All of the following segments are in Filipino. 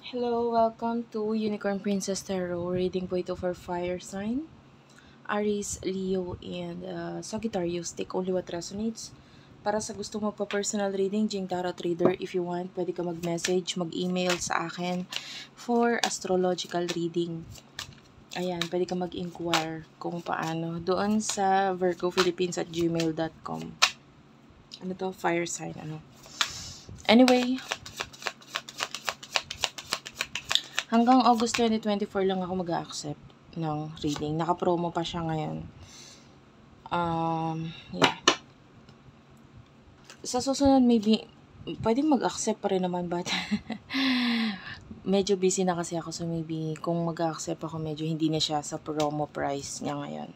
Hello, welcome to Unicorn Princess Tarot. Reading po ito for fire sign. Aries, Leo, and Sagittarius. Take only what resonates. Para sa gusto mo pa personal reading, Jing Tarot Reader, if you want, pwede ka mag-message, mag-email sa akin for astrological reading. Ayan, pwede ka mag-inquire kung paano. Doon sa virgophilippines@gmail.com. Ano to? Fire sign, ano. Anyway, hanggang August 2024 lang ako mag-accept ng reading. Naka-promo pa siya ngayon. Yeah. Sa susunod, maybe, pwedeng mag-accept pa rin naman, but medyo busy na kasi ako. So, maybe, kung mag-accept ako, medyo hindi na siya sa promo price niya ngayon.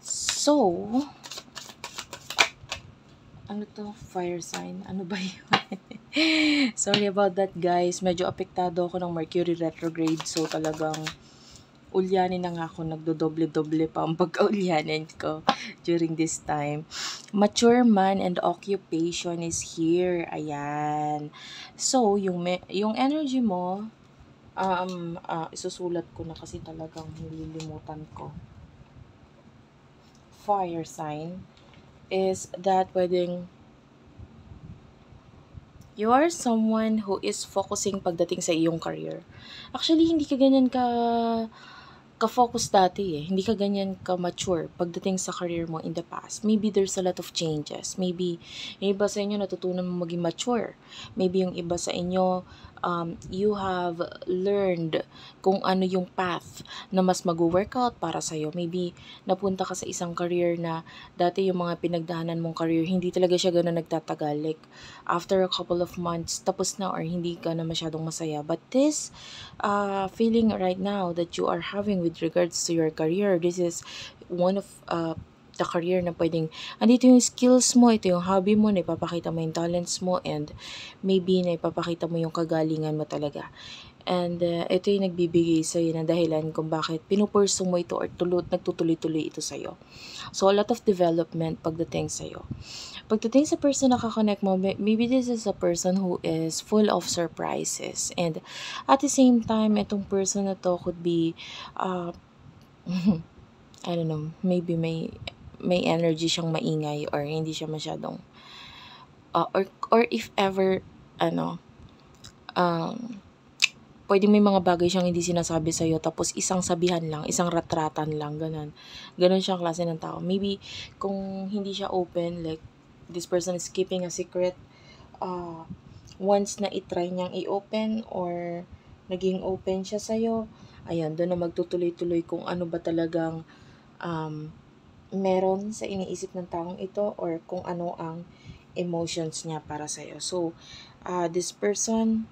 So, ano to? Fire sign? Ano ba yun? Sorry about that, guys. Medyo apektado ako ng Mercury retrograde. So, talagang ulyanin na nga ako. Nagdodoble-doble pa ang pagka-ulyanin ko during this time. Mature man and occupation is here. Ayan. So, yung energy mo, isusulat ko na kasi talagang nililimutan ko. Fire sign is that pwedeng you are someone who is focusing pagdating sa iyong career. Actually, hindi ka ganyan ka-focus dati eh. Hindi ka ganyan ka-mature pagdating sa career mo in the past. Maybe there's a lot of changes. Maybe yung iba sa inyo natutunan mo maging mature. Maybe yung iba sa inyo, you have learned kung ano yung path na mas mag-workout para sa'yo. Maybe napunta ka sa isang career na dati yung mga pinagdaanan mong career, hindi talaga siya gano'n nagtatagal. Like, after a couple of months, tapos na or hindi ka na masyadong masaya. But this feeling right now that you are having with regards to your career, this is one of the career na pwedeng, andito yung skills mo, ito yung hobby mo, naipapakita mo yung talents mo, and maybe naipapakita mo yung kagalingan mo talaga. And ito yung nagbibigay sa'yo na dahilan kung bakit pinupurso mo ito or nagtutuloy-tuloy ito sa'yo. So, a lot of development pagdating sa'yo. Pagdating sa person na kakonect mo, maybe this is a person who is full of surprises. And at the same time, itong person na to could be, I don't know, maybe may energy siyang maingay or hindi siya masyadong, or if ever, pwede may mga bagay siyang hindi sinasabi sa'yo, tapos isang sabihan lang, isang ratratan lang, ganun. Ganun siyang klase ng tao. Maybe, kung hindi siya open, like, this person is keeping a secret, once na itry niyang i-open, or naging open siya sa'yo, ayan, doon na magtutuloy-tuloy kung ano ba talagang, meron sa iniisip ng taong ito, or kung ano ang emotions niya para sa'yo. So, this person,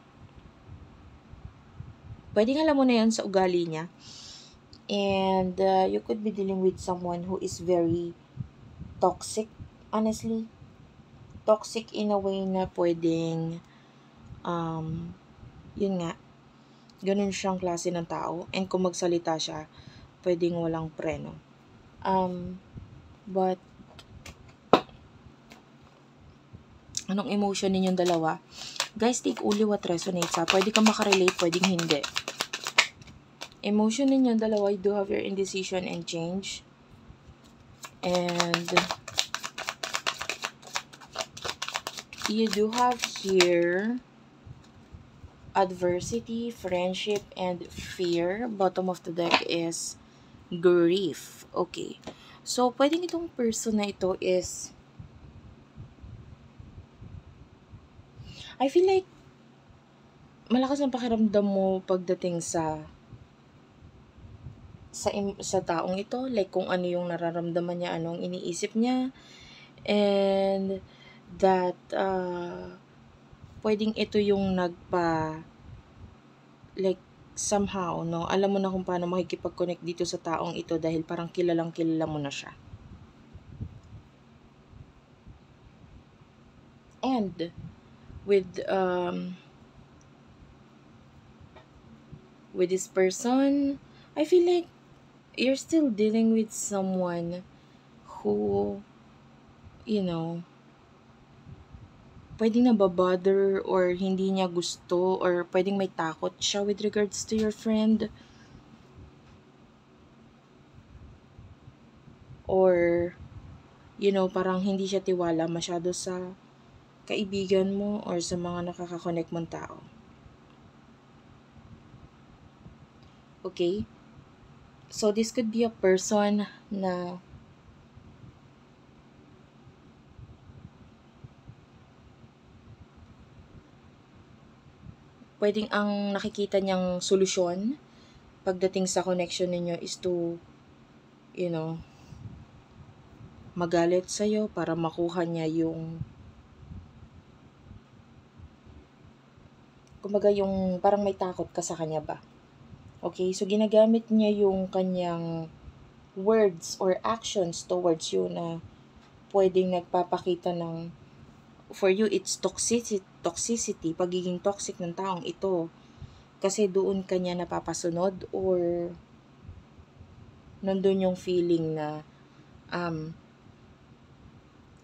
pwedeng alam mo na yan sa ugali niya. And you could be dealing with someone who is very toxic, honestly. Toxic in a way na pwedeng, yun nga, ganun siyang klase ng tao. And kung magsalita siya, pwedeng walang preno. But, anong emotion ninyong dalawa? Guys, take only what resonates ha. Pwede ka makarelate, pwedeng hindi. Emotion ninyong dalawa, you do have your indecision and change. And you do have here adversity, friendship, and fear. Bottom of the deck is grief. Okay. So, pwedeng itong person na ito is, I feel like malakas ang pakiramdam mo pagdating sa taong ito, like kung ano yung nararamdaman niya, anong iniisip niya, and that pwedeng ito yung like somehow, no, alam mo na kung paano makikipag-connect dito sa taong ito dahil parang kilalang kilala mo na siya. And with this person, I feel like you're still dealing with someone who, pwedeng nababother or hindi niya gusto or pwedeng may takot siya with regards to your friend, or parang hindi siya tiwala masyado sa kaibigan mo or sa mga nakaka-connect mong tao. Okay? So, this could be a person na pwedeng ang nakikita niyang solusyon pagdating sa connection ninyo is to, you know, magalit sa'yo para makuha niya yung, kumbaga yung parang may takot ka sa kanya ba? Okay, so ginagamit niya yung kanyang words or actions towards you na pwedeng nagpapakita ng, for you, it's toxicity, pagiging toxic ng taong ito. Kasi doon kanya napapasunod or nandun yung feeling na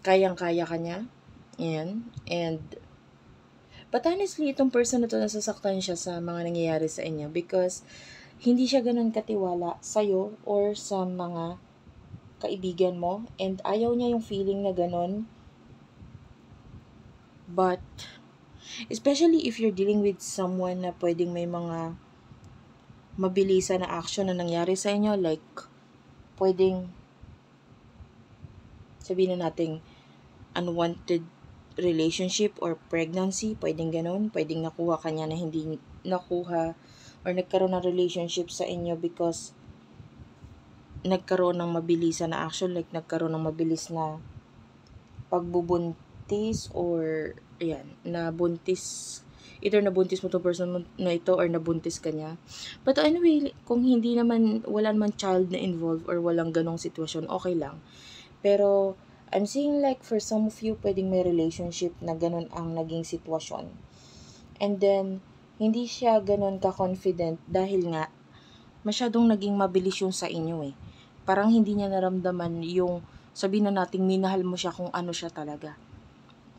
kayang-kaya ka niya. And but honestly, itong person na to, nasasaktan siya sa mga nangyayari sa inyo because hindi siya ganun katiwala sa'yo or sa mga kaibigan mo, and ayaw niya yung feeling na ganun. But especially if you're dealing with someone na pwedeng may mga mabilisan na action na nangyari sa inyo, like pwedeng sabihin na natin unwanted relationship or pregnancy, pwedeng ganun, pwedeng nakuha kanya na hindi nakuha or nagkaroon ng relationship sa inyo because nagkaroon ng mabilisan na action, like nagkaroon ng mabilis na pagbubuntis or nabuntis, either nabuntis mo to person na ito or nabuntis ka niya. But anyway, kung hindi naman, wala naman child na involved or walang ganong sitwasyon, okay lang. Pero I'm seeing like for some of you, pwedeng may relationship na ganon ang naging sitwasyon. And then, hindi siya ganon ka-confident dahil nga, masyadong naging mabilis yung sa inyo eh. Parang hindi niya naramdaman yung, sabihin na nating minahal mo siya kung ano siya talaga.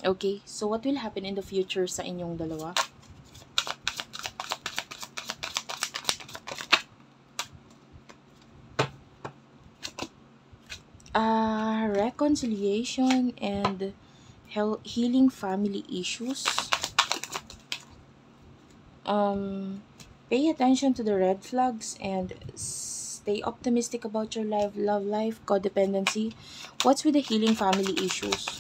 Okay? So, what will happen in the future sa inyong dalawa? Reconciliation and healing family issues. Pay attention to the red flags and stay optimistic about your love life, codependency. What's with the healing family issues?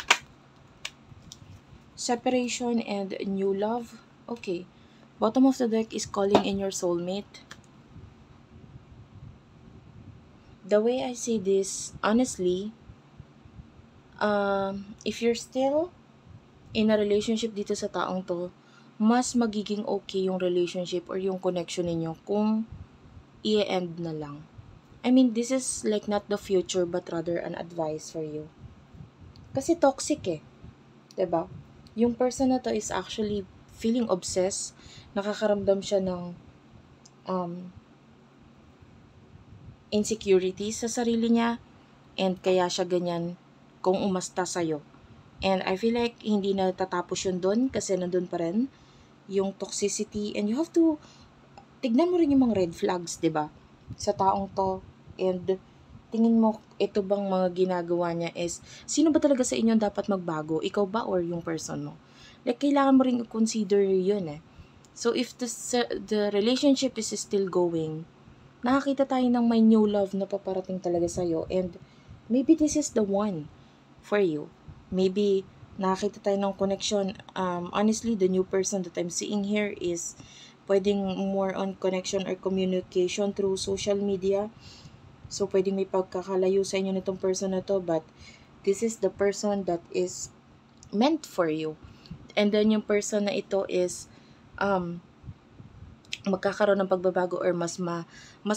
Separation and new love. Okay. Bottom of the deck is calling in your soulmate. The way I see this, honestly, if you're still in a relationship dito sa taong to, mas magiging okay yung relationship or yung connection ninyo kung i-end na lang. I mean, this is like not the future but rather an advice for you. Kasi toxic eh. 'Di ba? Yung person na to is actually feeling obsessed. Nakakaramdam siya ng insecurity sa sarili niya, and kaya siya ganyan kung umasta sa'yo. And I feel like hindi na tatapos yun doon kasi nandun pa rin yung toxicity, and you have to tignan mo rin yung mga red flags, 'di ba? Sa taong to, and tingin mo ito bang mga ginagawa niya is sino ba talaga sa inyo dapat magbago? Ikaw ba or yung person mo? Like kailangan mo ring i-consider yun eh. So if the relationship is still going, nakakita tayo ng may new love na paparating talaga sa'yo, and maybe this is the one for you. Maybe nakakita tayo ng connection. Honestly, the new person that I'm seeing here is pwedeng more on connection or communication through social media. So, pwedeng may pagkakalayo sa inyo nitong person na to, but this is the person that is meant for you. And then, yung person na ito is magkakaroon ng pagbabago or mas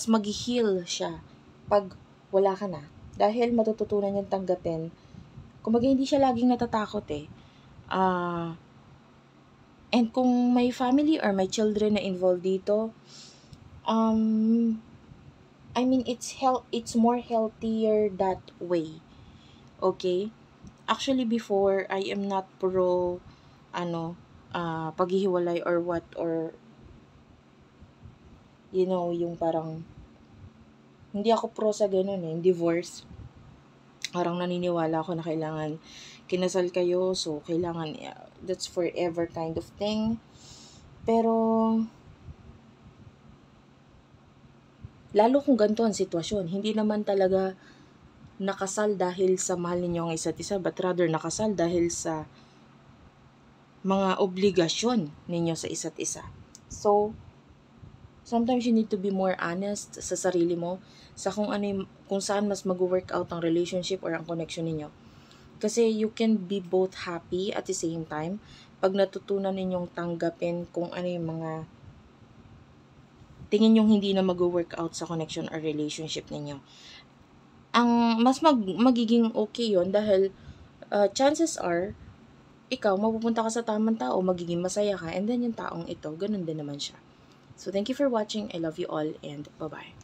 mag-heal siya pag wala ka na. Dahil matututunan niyang tanggapin. Kumbaga, hindi siya laging natatakot eh. And kung may family or may children na involved dito, I mean, it's more healthier that way. Okay? Actually, before, I am not pro paghihiwalay or what, or yung parang hindi ako pro sa ganun divorce. Parang naniniwala ako na kailangan kinasal kayo, so kailangan that's forever kind of thing. Pero lalo kung ganito ang sitwasyon, hindi naman talaga nakasal dahil sa mahal ninyo ang isa't isa, but rather nakasal dahil sa mga obligasyon ninyo sa isa't isa. So, sometimes you need to be more honest sa sarili mo sa kung saan mas mag-work out ang relationship or ang connection ninyo. Kasi you can be both happy at the same time pag natutunan ninyong tanggapin kung ano yung mga tingin yung hindi na mag-work out sa connection or relationship ninyo. Ang mas magiging okay yon dahil chances are ikaw mapupunta ka sa tamang tao, magiging masaya ka, and then yung taong ito, ganun din naman siya. So thank you for watching. I love you all, and bye-bye.